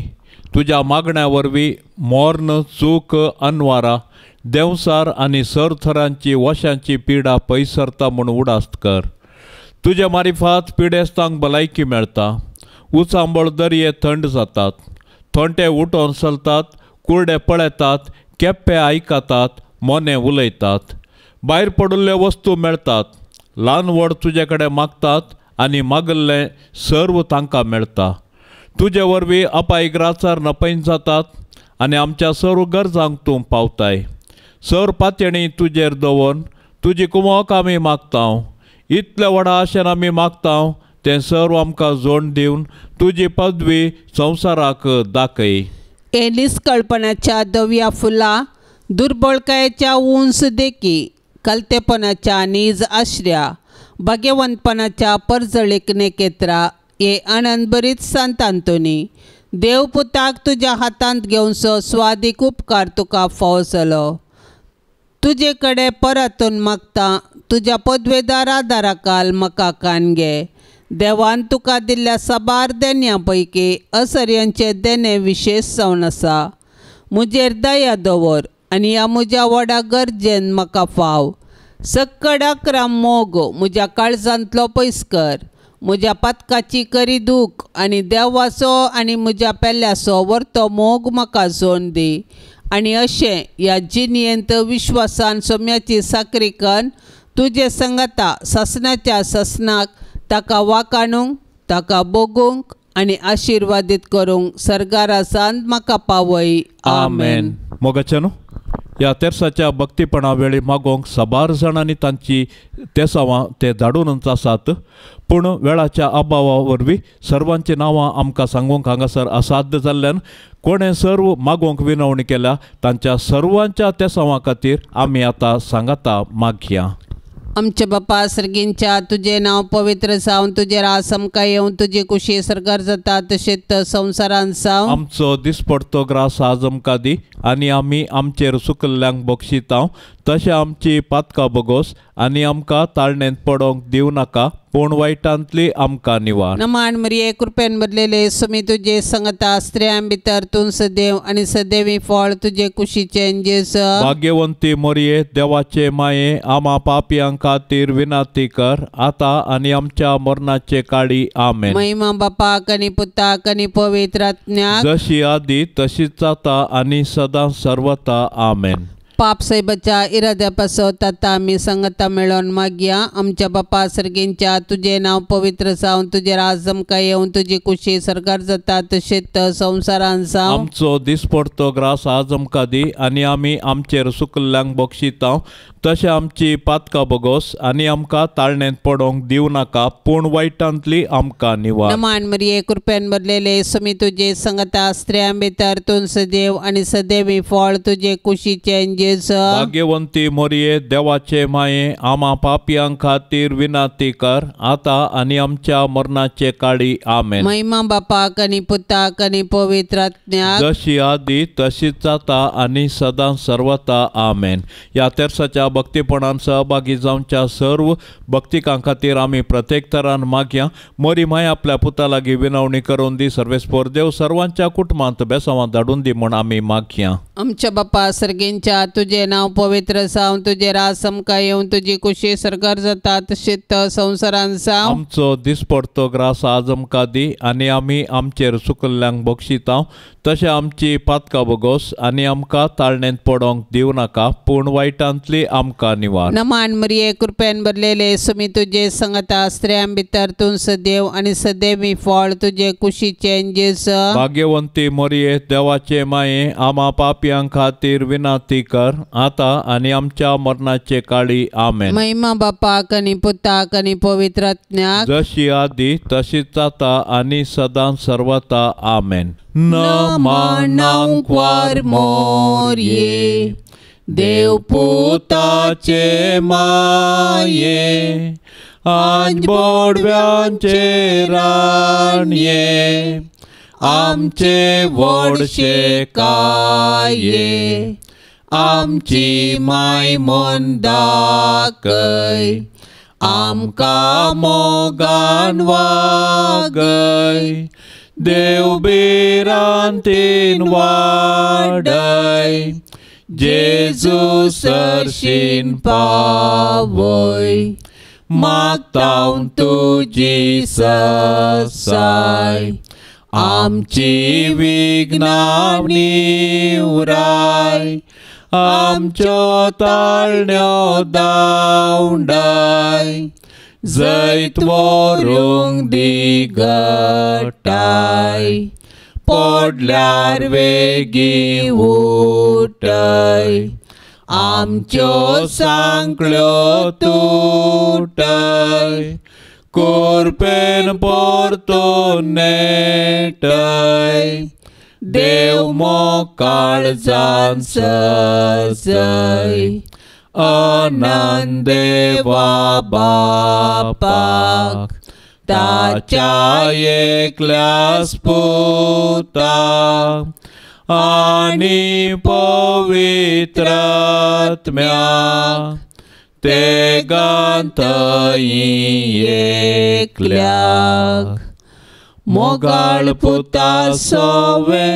तुज्या मागण्या वरवीं मोर्न, चूक, अनवारा, देवसार आनी सरथरांची वशांची पिडा पयसरता म्हूण उडास्त कर. तुज्या मारिफात पिडेस्तांक भलायकी मेळटा. उचांबळ दर्ये थंड जातात. थोंटे उठोन चलतात, कुर्डे पळयतात, केप्पे आयकतात, मोने उलयतात. भायर पडिल्ल्यो वस्तू मेळटात. ल्हान व्हड तुजे कडेन मागतात आनी मागल्लें सर्व तांकां मेळटा. तुजे वरवीं अपायग्राचार नपैन जातात आनी आमच्या सर्व गरजांक तूं पावताय. सर पातयणी तुजेर दवरून तुजी कुमोक आमी मागतांव. इतले व्हडा आशेन आमी मागतांव तें सर्व आमकां जोड दिवन तुजी पदवी संवसाराक दाखय. हे निस्कळपणाच्या दव्या फुलां, दुर्बळकायेच्या उंच देखी, कलतेपणाच्या नीज आश्र्या, भाग्यवंतपणाच्या परजळीक नेकेत्रा, हे आनंद बरीच सांतांतोनी. देवपुताक तुज्या हातांत घेवचो स्वादीक उपकार तुका फावो जालो. तुजे कडेन परतून मागता, तुज्या पदवेदार आदाराकाल म्हाका कान घे. देवान तुका दिल्ल्या साबार देण्यां पैकी असर्यांचे देणे विशेश जावन आसा. म्हजेर दया दवर आनी ह्या म्हज्या व्हडा गरजेन म्हाका फाव. सक्कडाक राम मोग म्हज्या काळजांतलो पयस कर. म्हज्या पातकाची करी दूख आनी देवाचो आनी म्हज्या पेल्याचो व्हरतो मोग म्हाका जोड दी. आनी अशें ह्या जिणयेंत विश्वासान सोम्याची साकरी कन तुजे संगता ससनाच्या ससनाक ताका वाकाणूंक, ताका बोगूंक आनी आशिर्वादीत करूंक सर्गारासांत म्हाका पावय. आमेन. मोगाचेनो ह्या तेर्साच्या भक्तीपणा वेळी मागोंक साबार जाणांनी तांची तेसावां ते धाडूनच आसात. पूण वेळाच्या अभावा वरवीं सर्वांची नांवां आमकां सांगूंक हांगासर असाध्य जाल्ल्यान कोणें सर्व मागोंक विनवणी केल्या तांच्या सर्वांच्या तेसावां खातीर आमी आतां सांगाता मागया. आमचे बापा सर्गींच्या तुझे नाव पवित्र जावन तुझे रास आमकां येवन तुजी कुशी सरकार जाता तशेंच संवसारांत जावं. आमचो दिसपडतो ग्रास आज आमकां दी आनी आमी आमचेर सुकल्ल्यांक बक्षितांव. तशें आमची पातकां बगोस आनी आमकां ताळणेंत पडोंक दिवं नाका, पूण वायटांतली आमकां निवार. नमान मरिये कृपेन भरलेले सुमी तुजे संगता स्त्रियां भितर तूं सदैव आनी सदैवी फळ तुजे कुशीचे जेजू. भाग्यवंती मरिये देवाचे माये आमा पापयां खातीर विनाती कर, आतां आनी आमच्या मरणाचे काळी. आमेन. महिमा बापाक आनी पुताक आनी पवित्र आत्म्याक जशी आदी तशीच आता आनी सदां सर्वता. आमेन. पाप सैबाच्या इराद्यापासत आता आमी संगता मेळोन मागया. आमच्या बापा सर्गींच्या तुझे नाव पवित्र जावन तुझे राज आमकां येवन तुजी कुशी सरकार जाता तशेंच संवसारांत जावं. आमचो दिसपडतो ग्रास आज आमकां दी आनी आमी आमचेर सुकल्ल्यांक बक्षितांव. तशें आमची पातकां बगोस आनी आमकां ताळणेंत पडोंक दिवं नाका, पूण वायटांतली आमकां निवार. नमान मरिये कृपेन भरलेले सुमी तुजे संगता स्त्रियां भितर तूं सदैव आनी सदैवी फळ तुजे कुशीचे जेजू. भाग्यवंती मरिये देवाचे माये आमा पापयां खातीर विनाती कर, आतां आनी आमच्या मरणाचे काळी. आमेन. महिमा बापाक आनी पुताक आनी पवित्र आत्म्याक जशी आदी तशीच आता आनी सदां सर्वता. आमेन. ह्या तेर्साच्या भक्तीपणान सहभागी जावच्या सर्व भक्तिकां खातीर आमी प्रत्येक तरान मागया. मोरी माय आपल्या पुता लागीं विनवणी करून दी. सर्वेस्पोर देव सर्वांच्या कुटुंबांत बेसांवां धाडून दी म्हूण आमी मागया. आमच्या बापा सर्गींच्या तुझे नाव पवित्र जावन तुझे रास आमकां येवन तुजी कुशी सरकार जाता तशेंच संवसारांत जावं. आमचो दिसपडतो ग्रास आज आमकां दी आनी आमी आमचेर सुकल्ल्यांक बक्षितांव. तशें आमची पातकां बगोस आनी आमकां ताळणेंत पडोंक दिवं नाका, पूण वायटांतली आमकां निवार. नमान मरिये कृपेन भरलेले सुमी तुजे संगता स्त्रियां भितर तूं सदैव आनी सदैवी फळ तुजे कुशीचे जेजू. भाग्यवंती मरिये देवाचे माये आमा पापयां खातीर विनाती कर, आतां आनी आमच्या मरणाचे काळी. आमेन. महिमा बापाक आनी पुताक आनी पवित्र आत्म्याक जशी आदी तशीच आता आनी सदां सर्वता. आमेन. नमानांक वार मोरये देव पुताचे माये, आज बोडव्यांचे राणये, आमचे व्हडशे काये, आमची माय मन दाखय, आमकां मोगान वागय, देव बिरांतीन वाडय, जेजू सरशीन पावय. मागतां तुजी ससाय आमची विघ्नां निवराय आमच्यो ताळण्यो दावंडाय जैत व्हरूंक दिगटाय पडल्यार वेगी उठय आमच्यो सांकळ्यो तुटय कोरपेन परतून नेटय देव मोकाळजान सजय अनंत देवा बापाक ताच्या एकल्याच पुताक आनी पवित्र आत्म्याक तेगांतय एकल्याक मोगाळ पुता सोवे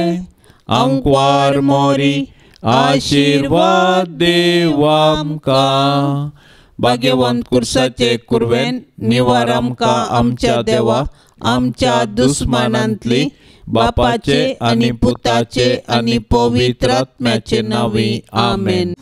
आमकां मोरी आशीर्वाद देव आमकां भाग्यवंत कुर्साचे कुरवेन निवार आमकां आमच्या देवा आमच्या दुस्मानांतली बापाचे आनी पुताचे आनी पवित्र आत्म्याचे नांवी आमेन.